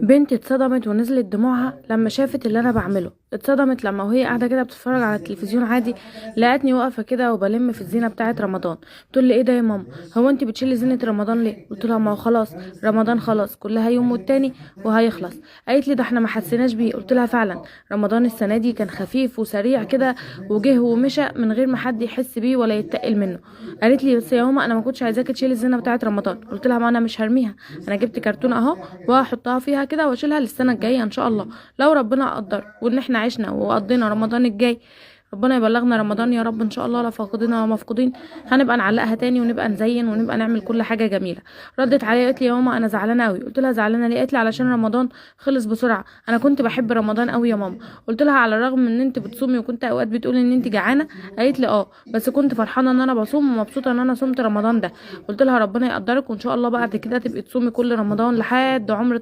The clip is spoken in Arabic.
بنتي اتصدمت ونزلت دموعها لما شافت اللي انا بعمله. اتصدمت لما وهي قاعده كده بتتفرج على التلفزيون عادي، لقتني واقفه كده وبلم في الزينه بتاعه رمضان. بتقول لي ايه ده يا ماما؟ هو انت بتشيلي زينه رمضان ليه؟ قلت لها ما هو خلاص، رمضان خلاص كلها يوم والتاني وهيخلص. قالت لي ده احنا ما حسيناش بيه. قلت لها فعلا رمضان السنه دي كان خفيف وسريع كده، وجه ومشى من غير ما حد يحس بيه ولا يتقل منه. قالت لي بس يا ماما انا ما كنتش عايزاكي تشيلي الزينه بتاعه رمضان. قلت لها ما انا مش هرميها، انا جبت كرتونه اهو وهحطها فيها كده واشيلها للسنه الجايه ان شاء الله، لو ربنا قدر وان احنا عشنا وقضينا رمضان الجاي. ربنا يبلغنا رمضان يا رب ان شاء الله، لا فاقدين ولا مفقودين. هنبقى نعلقها تاني ونبقى نزين ونبقى نعمل كل حاجه جميله. ردت عليا قالت لي يا ماما انا زعلانه قوي. قلت لها زعلانه ليه؟ قالت لي علشان رمضان خلص بسرعه. انا كنت بحب رمضان قوي يا ماما. قلت لها على الرغم من ان انت بتصومي وكنت اوقات بتقولي ان انت جعانه. قالت لي اه بس كنت فرحانه ان انا بصوم ومبسوطه ان انا صمت رمضان ده. قلت لها ربنا يقدرك وان شاء الله بعد كده تبقي تصومي كل رمضان لحد عمر